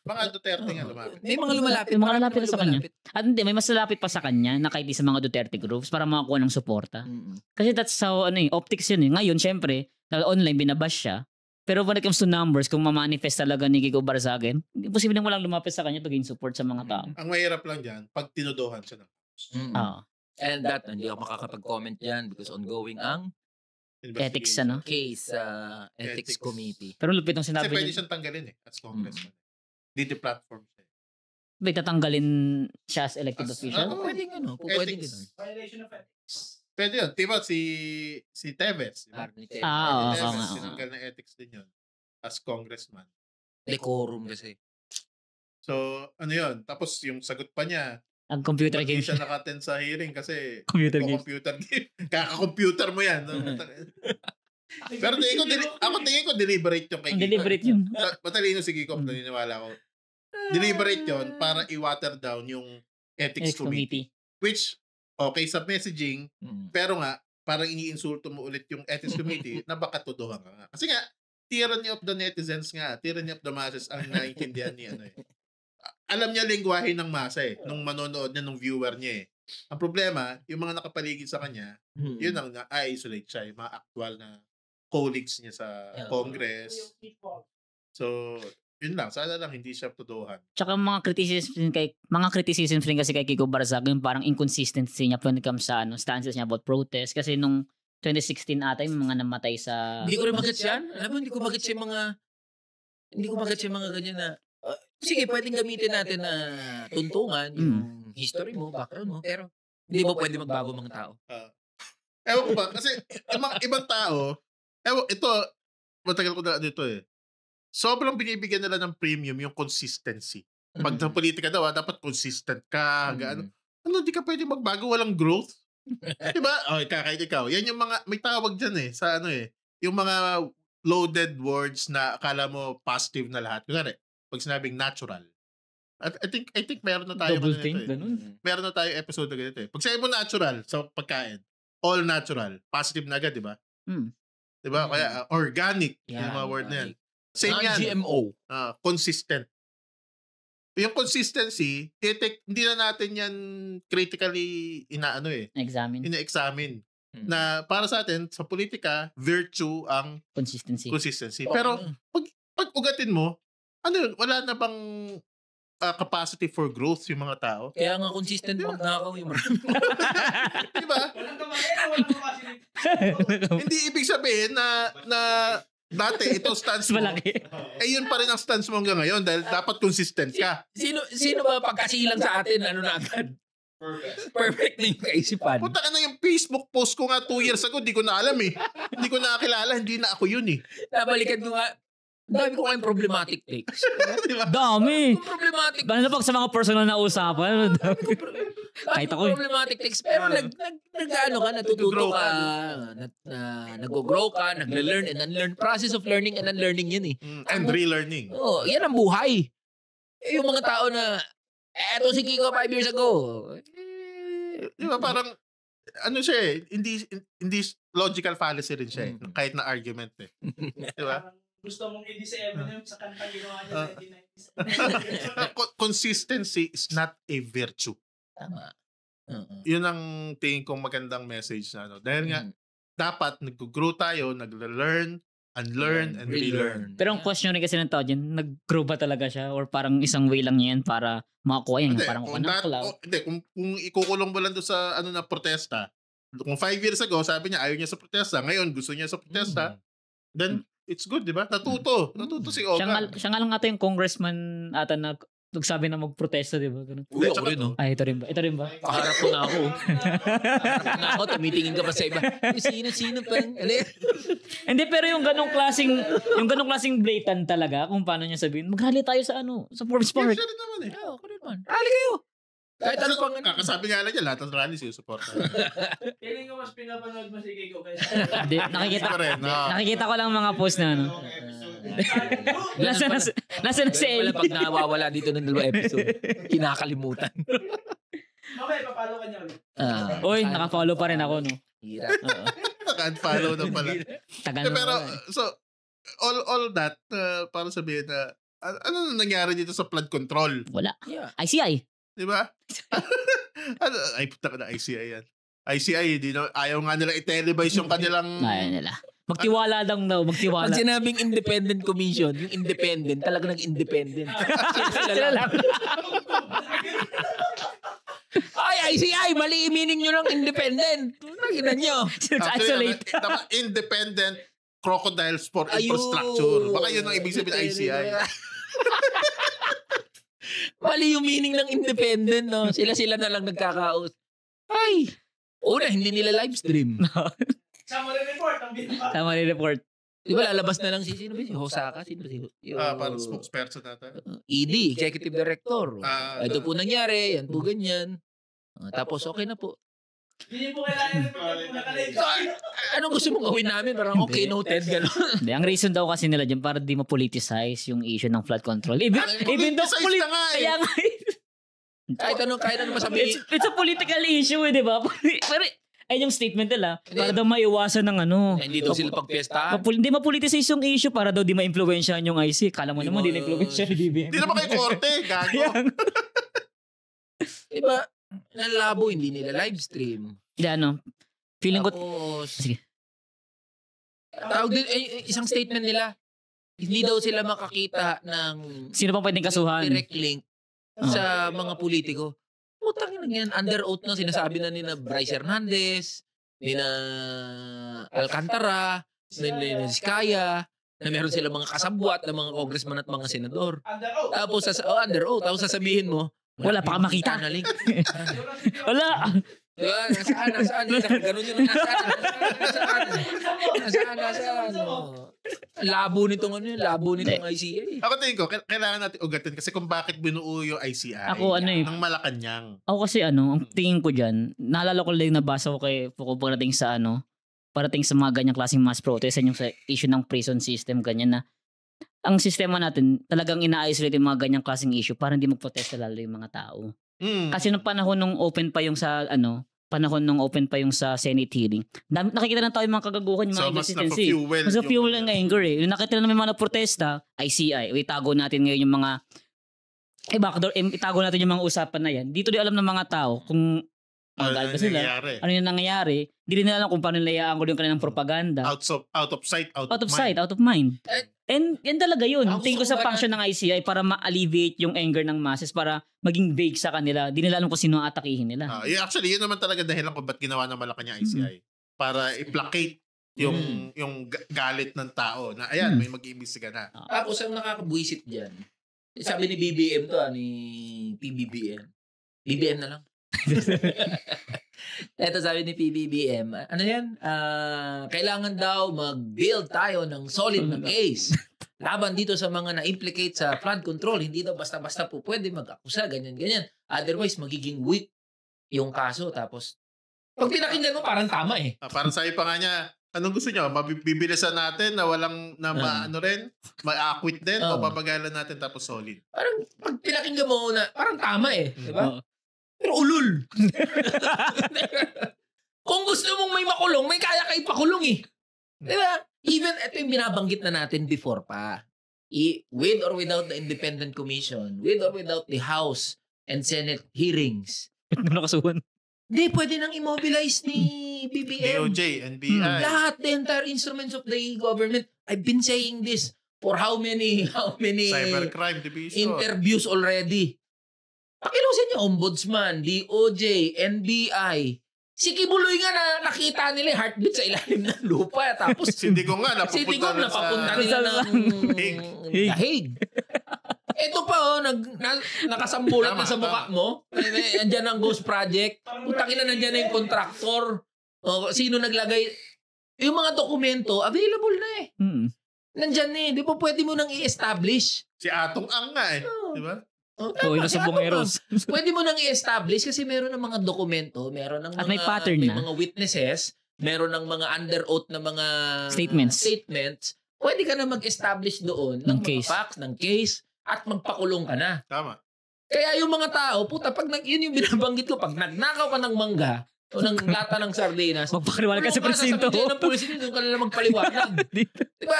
Mga Duterte nga lumapit. May mga lumalapit. May mga lalapit na sa kanya. At hindi, may mas lalapit pa sa kanya na kahit sa mga Duterte groups para makakuha ng suporta. Kasi that's how, optics yun eh. Ngayon, syempre, online, binabash siya. Pero when it comes to numbers, kung ma-manifest talaga ni Kiko Barzaga, imposible nang walang lumapit sa kanya to gain support sa mga tao. Ang mahirap lang dyan, pag tinuduhan siya ng And that, hindi ako makakapag-comment dyan because ongoing ang ethics, case ethics committee. Pero lupit ang sinabi niya. Kasi pwede niya. siyang tanggalin eh, as congressman. Dito platform siya. May tatanggalin siya as elected official? Pwede gano'n. Pwede gano'n. Violation of ethics. Pwede yun. Diba si Teves? Teves. Teves, sinanggal na ethics din yun. As congressman. Decorum kasi. So, ano yun? Tapos yung sagot pa niya, ang computer game. Hindi siya naka-attend sa hearing kasi computer game. Kaka-computer mo yan. No? Pero tingin ko deliberate yung kay Kiko. Deliberate yun. Matalino si Kiko, naniniwala ko. Deliberate yun para i-water down yung ethics committee. Which, okay sa messaging, pero nga, parang iniinsulto mo ulit yung ethics committee na baka tuduhan ka nga. Kasi nga, tyranny of the netizens nga, tyranny of the masses ang naiintindihan niya. Alam niya lengguwahe ng masa eh, nung manonood niya, nung viewer niya eh. Ang problema, yung mga nakapaligid sa kanya, yun ang na-isolate siya, yung mga actual na colleagues niya sa Congress. So, yun lang. Sana lang hindi siya tuduhan. Tsaka mga criticisms rin kasi kay Kiko Barzaga, yung parang inconsistency niya when it comes sa stances niya about protest. Kasi nung 2016 ata, yung mga namatay sa... Hindi ko rin magets yan. Alam mo, hindi ko magets yung mga ganyan na... Sige, pwedeng gamitin natin na tuntungan yung history mo, background mo, pero hindi mo pwede magbago mga tao. Ewan ko ba? Kasi ibang tao, ito, matagal ko na dito eh. Sobrang binibigyan nila ng premium yung consistency. Pag sa politika daw, dapat consistent ka. Di ka pwede magbago, walang growth. Diba? Kahit ikaw. Yan yung mga, may tawag dyan sa yung mga loaded words na akala mo positive na lahat. Kunwari, pag sinabing natural. I think meron na tayo. Double think, ganun. Meron na tayo episode na ganito eh. Pag sabi mo natural sa pagkain, all natural, positive na agad, di ba? Diba? Kaya organic, yung mga word na yan. Same yan. Non-GMO. Consistent. Yung consistency, hindi na natin yan critically ina-examine. Na para sa atin, sa politika, virtue ang consistency. Pero pag ugatin mo, wala na bang capacity for growth yung mga tao? Kaya nga consistent magnakaw yung marami. Diba? Walang kamay, walang capacity. Hindi ibig sabihin na dati ito stance mo. Yun pa rin ang stance mo hanggang ngayon dahil dapat consistent ka. Sino ba pagkasilang sa atin na agad? Perfect na yung kaisipan. Punta ka na yung Facebook post ko nga 2 years ago, di ko na alam eh. Hindi ko nakakilala, hindi na ako yun eh. Nabalikan ko nga, dami ko kayong problematic takes. Diba? Dami. Problematic. Lalo na pag sa mga personal na usapan. Kahit ako. Problematic takes. Pero natututo ka, nag-grow ka, nagle-learn and unlearn. Process of learning and unlearning yun eh. And relearning. Yan ang buhay. Yung mga tao na, eto si Kiko 5 years ago. Diba parang, siya eh, hindi logical fallacy rin siya eh. Kahit na argument eh. Diba? Gusto mong i-disable yun sa kantang ginawa niya 1990s. Consistency is not a virtue. Tama. Yun ang tingin kong magandang message na dahil nga dapat nag-grow tayo, nag-learn, unlearn, and relearn. Pero ang question rin kasi ng tao dyan, nag-grow ba talaga siya or parang isang way lang yan para makakuha yan? Parang kung ikukulong mo lang doon sa na protesta, kung 5 years ago, sabi niya ayaw niya sa protesta, ngayon gusto niya sa protesta, then it's good, di ba? Natuto si Oga. Siya nga lang ata yung congressman ata na nagsabi na magprotesta, di ba? Uy, ako rin, no? Ay, ito rin ba? Kaharap ko na ako. Tumitingin ka pa sa iba. Sino pa? Hindi, pero yung ganong klaseng blatant talaga, kung paano niya sabihin, maghali tayo sa Forbes Park. Siya rin naman eh. Ako rin man. Hali kayo. Kahit ano pang... Kakasabi nga lang niya, lahat ng rally siya support. Feeling ko mas pinapanood mo si Kiko kaysa... Hindi, nakikita ko lang mga post na Nasa na si Ellie. Pag nawawala dito ng 2 episode, kinakalimutan. Okay, papalo ka niya ulit. Uy, naka-follow pa rin ako, no? Hirap. Naka-unfollow na pala. Pero, so, all that, para sabihin na, ano nangyari dito sa flood control? Wala. Yeah. ICI. Diba? Ay, puta ka na ICI yan. ICI, ayaw nga nila i-televise yung kanilang... Ayaw nila. Magtiwala lang daw, magtiwala. Pag sinabing independent commission, yung independent, talaga nag-independent. Sila lang. Ay, ICI, mali meaning nyo ng independent. Naginan nyo. Isolate. Independent crocodiles for infrastructure. Baka yun ang ibig sabihin ng ICI. Mali yung meaning ng independent, no? Sila na lang nagkakaos. Ay! Hindi nila live stream. Summary report ang binaba. Summary report. Di ba lalabas na lang sino ba? Si Hosaka? Sino ba? Parang spokesperson nata. ED, Executive Director. Ito po nangyari, yan po ganyan. Tapos okay na po. Hindi po kailangan yung nakalive. So, anong gusto mong gawin namin? Parang okay, noted, gano'n. Hindi, ang reason daw kasi nila dyan para di ma-politicize yung issue ng flood control. Even though kaya nga kahit ano masabihin. It's a political issue, di ba? Pero ay yung statement nila, para daw maiwasan ng hindi daw sila pagpiestahan. Hindi ma-politicize yung issue para daw di ma-influensyahan yung IC. Kala mo naman di na-influensyahan ni DBM. Hindi naman kayo korte, gago. Diba? Nalabo, hindi nila live stream. Hindi, feeling ko... Sige. Tawag din, isang statement nila, hindi daw sila makakita ng... Sino pa pwedeng kasuhan? Direct link sa mga politiko. Putang ina yan, under oath na sinasabi na ni na Bryce Hernandez, ni na Alcantara, ni na Vizcaya, na meron sila mga kasabwat na mga congressman at mga senador. Under oath. Tapos under oath, tapos sasabihin mo, wala pa ka makita. Na link. Wala. Diba? Nasaan. Ganun yun. Nasaan. Labo nitong ICI. Ako tingin ko, kailangan natin ugatin kasi kung bakit binuo yung ICI. Ako ng Malacanang. Ako kasi ang tingin ko dyan, naalala ko lang nabasa ko kay Foucault parating sa mga ganyang klaseng mass protest, yung sa issue ng prison system, ganyan na ang sistema natin talagang ina-isolate yung mga ganyang klaseng issue para hindi magprotesta lalo yung mga tao. Kasi nung panahon nung open pa yung sa Senate hearing, nakikita na tayo yung mga kagaguhan, yung mga inconsistency. Mas na-fuel ang anger eh. Yung nakita na may mga protesta, ICI, itago natin ngayon yung mga backdoor, itago natin yung mga usapan na yan. Dito di alam ng mga tao kung magalit ba sila, ano yung nangyayari. Hindi rin alam kung paano nila i-angle yung kanilang propaganda. Out of sight, out of mind. And yan talaga yun. Tingin ko sa function ng ICI para ma-alleviate yung anger ng masses, para maging vague sa kanila. Di nila alam kung sino atakihin nila. Actually, yun naman talaga dahilan kung ba't ginawa ng Malacanang ICI. Para i-placate yung galit ng tao na ayan, may mag-iimbestiga na. Tapos ang nakakabuisit dyan, sabi ni BBM to, ni PBBM. BBM na lang. Ito sabi ni PBBM, ano yan? Kailangan daw mag-build tayo ng solid na case laban dito sa mga na-implicate sa flood control. Hindi daw basta-basta po pwede mag-akusa, ganyan. Otherwise, magiging weak yung kaso. Tapos, pag pinakinggan mo, parang tama eh. Parang sabi pa nga niya, anong gusto niyo? Mabibilisan natin na walang, ma-acquit din o papagalan natin tapos solid? Parang, pag pinakinggan mo na, parang tama eh. Diba? Pero ulul. Kung gusto mong may makulong, may kaya kayo pakulong eh. Diba? Even, ito yung binabanggit na natin before pa. With or without the independent commission, with or without the House and Senate hearings. Nakasuhan. Hindi, pwede nang immobilize ni BBM. DOJ, NBI. Lahat, the entire instruments of the government. I've been saying this for how many Cybercrime Division interviews already. Pakilusin niya, Ombudsman, DOJ, NBI. Si Kibuloy nga na nakita nila heartbeat sa ilalim ng lupa. Tapos, Hindi ko nga, napapunta nila ng Hague. Ito pa, nakasambulat na sa mukha mo. Andiyan ang Ghost Project. Putangin na nandiyan na yung contractor. Sino naglagay? Yung mga dokumento, available na eh. Nandiyan eh. Di ba pwede mo nang i-establish? Si Atong Ang nga eh. Di ba? Yung sa Bungeros. Pwede mo nang i-establish kasi meron ng mga dokumento, meron ng at mga, may pattern may na. mga witnesses, meron ng mga under oath na mga statements. Pwede ka na mag-establish doon ng mga facts, ng case, at magpakulong ka na. Tama. Kaya yung mga tao, pag yun yung binabanggit ko, pag nagnakaw ka ng mangga, o ng lata ng sardinas, magpakaliwanag ka sa presinto. Sabi ng police doon ka na magpaliwanag. Diba?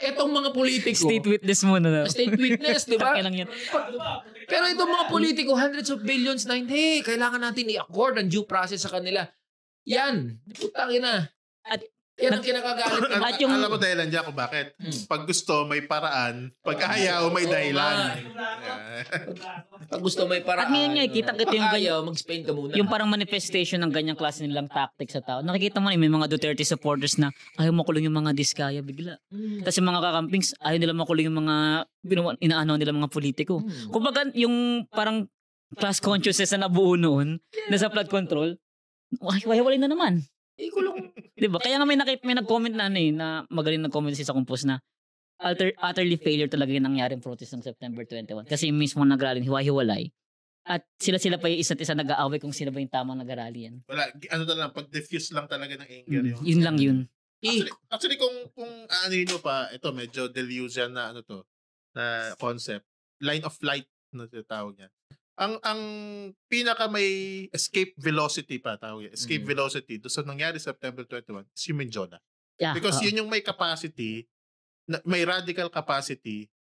Etong mga politiko. State witness muna na. State witness, diba? Pero itong mga politiko, hundreds of billions na hindi. Kailangan natin i-accord ang due process sa kanila. Yan. Putangin na. At yan ang kinakagalit. Alam mo dahilan dyan kung bakit. Pag gusto, may paraan. Pag ayaw, may dahilan. Pag gusto, may paraan. At ngayon nga, kita-kita yung ayaw, mag-Spain ka muna. Yung parang manifestation ng ganyang klase nilang tactics sa tao. Nakikita mo na may mga Duterte supporters na ayaw makulong yung mga diskaya bigla. Tapos yung mga kakampings, ayaw nila makulong yung mga inaano nila mga politiko. Kumbaga, yung parang class consciousness na nabuo noon, na sa flood control, wala na naman. Ikulong. Diba? Kaya nga may nag-comment na na magaling nag-comment sa compose na utterly failure talaga yung nangyaring protest ng September 21. Kasi yung mismo nag-rally, hiwa-hiwalay. At sila pa yung isa't isa nag-aaway kung sino ba yung tamang nag-rally yan. Wala, pag-diffuse lang talaga ng anger yun. Yun lang yun. Actually kung ano yun pa, ito medyo delusion na na concept. Line of flight na tawag niya. Ang pinaka may escape velocity pa tawag yan. Escape velocity doon sa nangyari September 21 si Menjola. Yeah, because yun yung may capacity, may radical capacity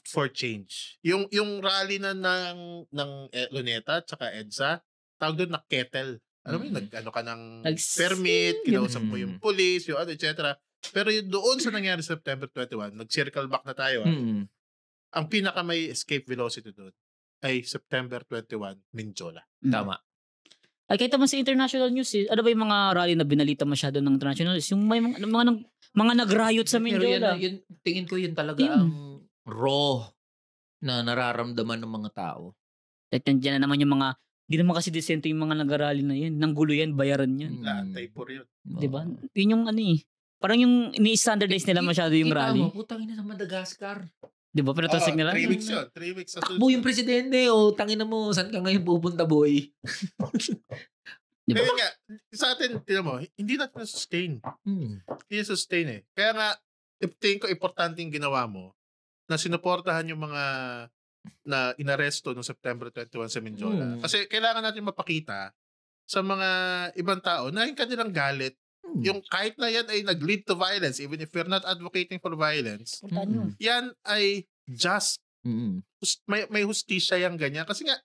for change. Yung rally na ng Luneta at saka EDSA, tawag doon na kettle. Ano mo yun? Nag-ano ka ng permit, kinausap mo yung police, yung etc. Pero yung doon sa nangyari September 21, nag-circle back na tayo. Ang pinaka may escape velocity doon ay September 21, Menjola. Tama. Ay, kahit naman sa international news, ano ba yung mga rally na binalita masyado ng international news? Yung may mga nag-riot sa Menjola. Pero tingin ko yun talaga ang raw na nararamdaman ng mga tao. At nandiyan na naman yung mga Di naman kasi disento yung mga nag-arali na yan. Nang gulo yan, bayaran yan. Typo rin. Diba? Yun yung ano eh. Parang yung ini-standardize nila masyado yung rally. Kita mo, putang ina sa Madagascar. Diba? Pinatasig nila. 3 weeks yun. 3 weeks sa Takbo yung presidente. O, tangina mo, saan ka ngayon pupunta, boy? Diba? Kaya nga, sa atin, tinan mo, hindi natin na-sustain. Hindi na-sustain eh. Kaya nga, tingin ko importante yung ginawa mo na sinuportahan yung mga na inaresto noong September 21 sa Mindiola. Kasi kailangan natin mapakita sa mga ibang tao na yung kanilang galit, yung kahit na yan ay nag-lead to violence, even if we're not advocating for violence, yan ay just. May hustisya yung ganyan. Kasi nga,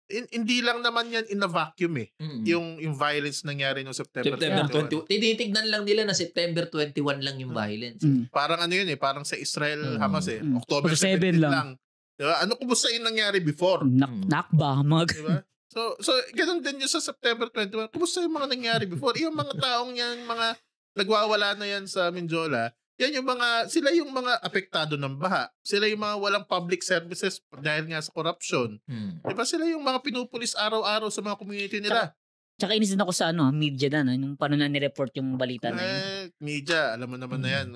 hindi lang naman yan in a vacuum eh. Yung violence nangyari noong September 21. Tinitignan lang nila na September 21 lang yung violence. Parang ano yun eh, parang sa Israel, Hamas eh. October 7 17 lang. lang. Diba? Ano kumusta yung nangyari before? Nakba, mga Diba? So ganun din yung sa September 21. Kumusta yung mga nangyari before? Yung mga taong yan, mga nagwawala na yan sa Mindiola, yan yung mga, sila yung mga apektado ng baha. Sila yung mga walang public services dahil nga sa corruption. Diba sila yung mga pinupulis araw-araw sa mga community nila? Tsaka inis din ako sa media na, nung paano na nireport yung balita na yun. Media, alam mo naman na yan.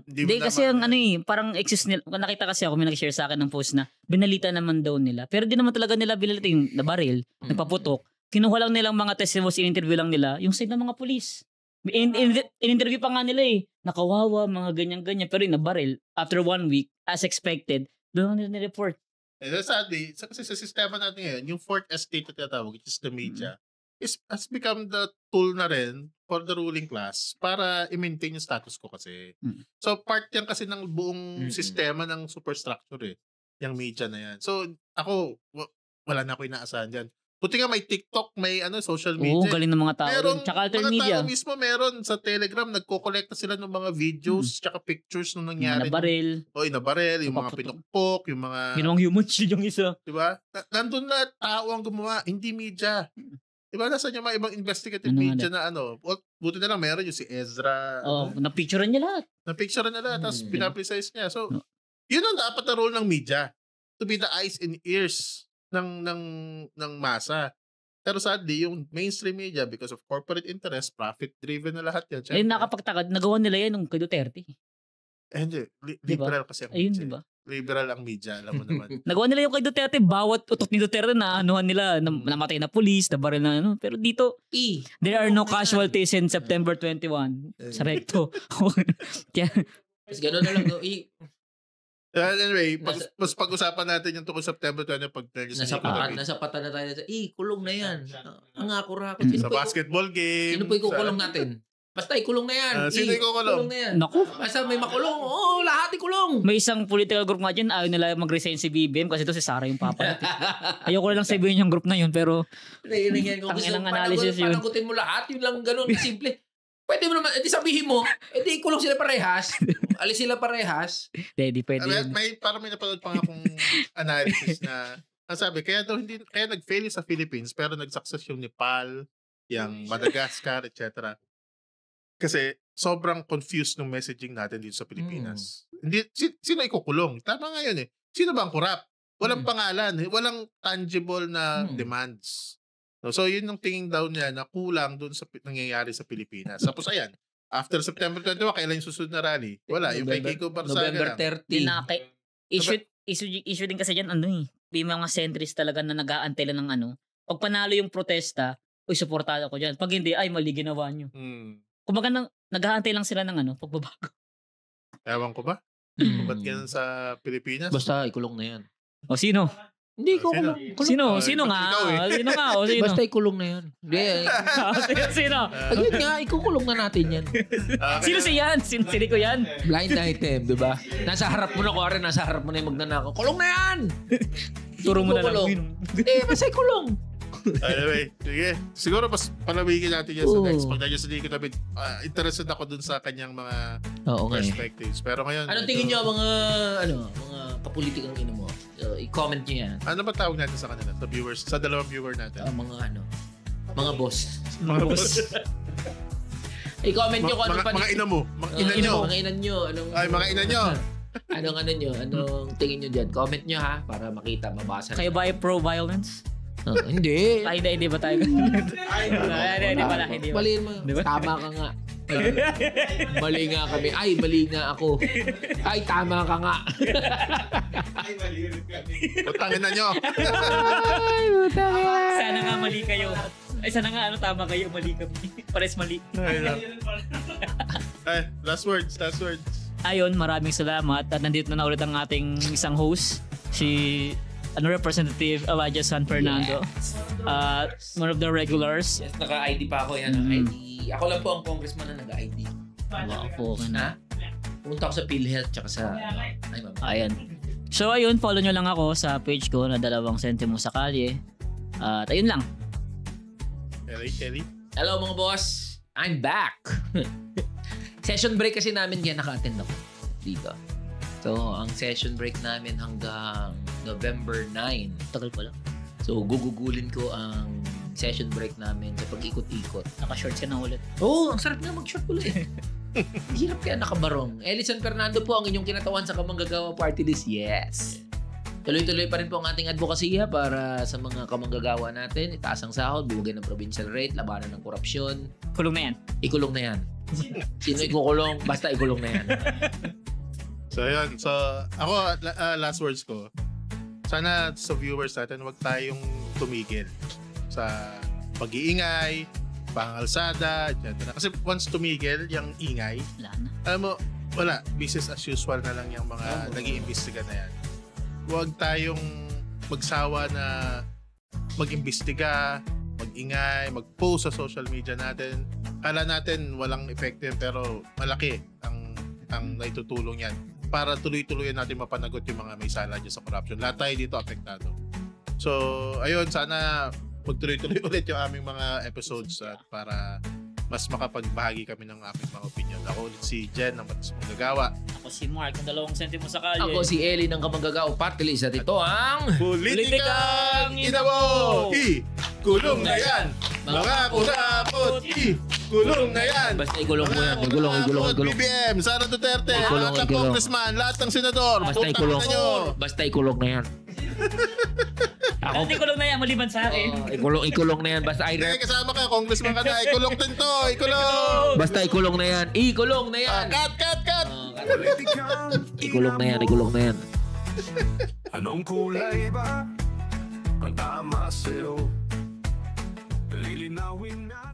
Hindi kasi ang parang exist nila, nakita kasi ako, may nag-share sa akin ng post na binalita naman daw nila. Pero di naman talaga nila binalita yung nabaril, nagpaputok. Kinuha lang nilang mga testimonies, in-interview lang nila yung side ng mga police. In-interview pa nga nila nakawawa, mga ganyan-ganyan. Pero yung nabaril, after 1 week, as expected, doon nila nireport. Sadly, kasi sa sistema natin ngayon, yung fourth estate na tinatawag, which is the media, has become the tool na rin for the ruling class para i-maintain yung status quo kasi. So, part yan kasi ng buong sistema ng superstructure yung media na yan. So, ako, wala na ako inaasahan dyan. Buti nga may TikTok, may social media. Oo, galing ng mga tao. Meron, tsaka alternate mga media. tao mismo meron sa Telegram, nagko-collecta sila ng mga videos tsaka pictures nung nangyari. Nabaril. Nabaril, yung mga pinukpok, yung mga... Ginawang human shield yung isa. Diba? Nandun na tao ang gumawa, hindi media. Diba, nasa yung mga ibang investigative media na buti na lang meron yung si Ezra. Na-picturean niya lahat. Na-picturean niya lahat, tapos pinapublicize niya. So, yun ang dapat na role ng media. To be the eyes and ears ng masa. Pero sadly, yung mainstream media, because of corporate interest, profit-driven na lahat yan. Nakapagtakad, nagawa nila yan nung kay Duterte. Hindi. Liberal kasi ang media. Ayun, diba? Liberal ang media, alam mo naman. Nagawa nila yung kay Duterte, bawat utot ni Duterte na anuhan nila, namatay na police, nabaril na pero dito, there are no casualties in September 21. Sa recto. Mas gano'n na lang. Anyway, mas pag-usapan natin yung tungkol September 20 pag nasa pata na tayo. Kulong na yan. Ang ako. Sa basketball game. Sino po ikukulong natin? Basta ikulong na yan. Sino ikukulong? Na yan. Naku. Basta may makulong. Lahat ikulong. May isang political group nga dyan, ayaw nila mag-resign si BBM kasi ito si Sara yung papalit. Ayoko lang sabihin yung group na yun, pero kung gusto panagutin mo lahat, yun lang ganun, simple. Pwede mo naman, edi sabihin mo, edi ikulong sila parehas, alis sila parehas. Hindi pwede yun. Parang may napanood pa nga akong analysis na sabi, kaya nag-fail sa Philippines, pero nag-success yung Nepal, yung Madagascar, etc. Kasi sobrang confused ng messaging natin dito sa Pilipinas. Hindi, sino ikukulong? Tama nga yun Sino ba ang corrupt? Walang pangalan, walang tangible na demands. So yun yung tingin daw niya na kulang doon sa nangyayari sa Pilipinas. Tapos ayan, after September 21, kailan yung susunod na rally? Wala, yung kay Kiko Barsaga November 30. Issue din kasi dyan, may mga centrist talaga na nag-aantay lang ng pag panalo yung protesta, supportado ko dyan. Pag hindi, ay mali ginawa nyo. Kumbaga nag-aantay lang sila ng pagbabago. Ewan ko ba? Ba't ganun sa Pilipinas? Basta ikulong na yan. O sino? Hindi ko kulong. Sino nga? Sino nga? O sino? Basta ikulong na yan. Hindi. Sino? Ayun nga, ikukulong na natin yan. Sino si yan? Sino ko yan? Blind item, di ba? Nasa harap mo na ko rin, nasa harap mo na yung magnanakaw. Kulong na yan! Turo mo na lang. Hindi, basta ikulong. Anyway, sige. Siguro mas palawigin natin yan sa next. Pag nandiyan sa Nico David, interested ako dun sa kanyang mga perspectives. Pero ngayon... Anong tingin nyo mga kapolitikang ino mo? I-comment nyo yan. Ano ba tawag natin sa kanila? Sa viewers, sa dalawang viewer natin? Mga boss. Mga boss. I-comment nyo kung anong mga ina mo. Mga ina nyo. Mga ina nyo. Mga ina nyo. Anong tingin nyo dyan? Comment nyo ha, para makita, mabasa. Kayo ba ay pro-violence? Hindi. Ay, hindi ba tayo? Hindi pala. Maliin mo. Tama ka nga. Mali nga kami. Ay, mali nga ako. Ay, tama ka nga. Ay, mali rin kami. Utangin na nyo. Sana nga mali kayo. Ay, sana nga tama kayo, mali kami. Pares mali. Ay, last words. Ayun, maraming salamat. At nandito na ulit ang ating isang host, si Representative Elijah San Fernando. One of the regulars. Yes, naka-ID pa ako yan. ID. Ako lang po ang congressman na nag-ID. Wow, na. Punta ako sa PhilHealth tsaka sa... Ay, ma'am. Ayan. So ayun, follow nyo lang ako sa page ko na 2 sentimo sa kalye. At ayun lang. Kelly. Hello mga boss. I'm back. Session break kasi namin kaya naka-attend ako dito. So, ang session break namin hanggang November 9. Tagal pala. So, gugugulin ko ang session break namin sa pag-ikot-ikot. Naka-shorts ka na ulit. Oo, ang sarap nga mag-short ulit. Hirap kaya nakabarong. San Fernando po ang inyong kinatawan sa Kamanggagawa Party List. Yes. Tuloy-tuloy pa rin po ang ating advokasya para sa mga kamanggagawa natin. Itaas ang sahod, bibigay ng provincial rate, labanan ng korupsyon. Kulong na yan. Ikulong na yan. Sino ikukulong? Basta ikulong na yan. So, yun. So, ako, last words ko. Sana sa viewers natin, huwag tayong tumigil sa pag-iingay, pangalsada, etc. Kasi once tumigil, yung ingay, Wala na. alam mo, wala. Business as usual na lang yung mga nag-iimbestiga na yan. Huwag tayong magsawa na mag-imbestiga, mag-ingay, mag-post sa social media natin. Kala natin walang epekto yan, pero malaki ang naitutulong yan para tuloy-tuloy natin mapanagot yung mga may sala dyan sa corruption. Lahat tayo dito apektado. So, ayun, sana magtuloy-tuloy ulit yung aming mga episodes at para mas makapagbahagi kami ng aming mga opinion. Ako ulit si Jen ng Batas Manggagawa. Ako si Mark, ng 2 sentimo sa kalye. Ako si Ellie ng Kamanggagawa Party List at ito ang... Politikang Inabo! Kulong na yan! Mga kurakot! Kulong na yan! Basta ikulong mo yan. Ikulong. BBM, Sara Duterte, Ikulong, lahat ng ikulong. congressman, lahat ng senador, Basta putang ikulong. ina nyo! Basta ikulong na yan. Hindi kulong na yan, maliban sa akin. Ikulong na yan. Basta I Hindi, rep. kasama ka, congressman ka na, ikulong din to, ikulong! Basta ikulong na yan. Ikulong na yan. Cut! Ikulong na yan. Anong kulay ba ang tama sa'yo? Lilinawin na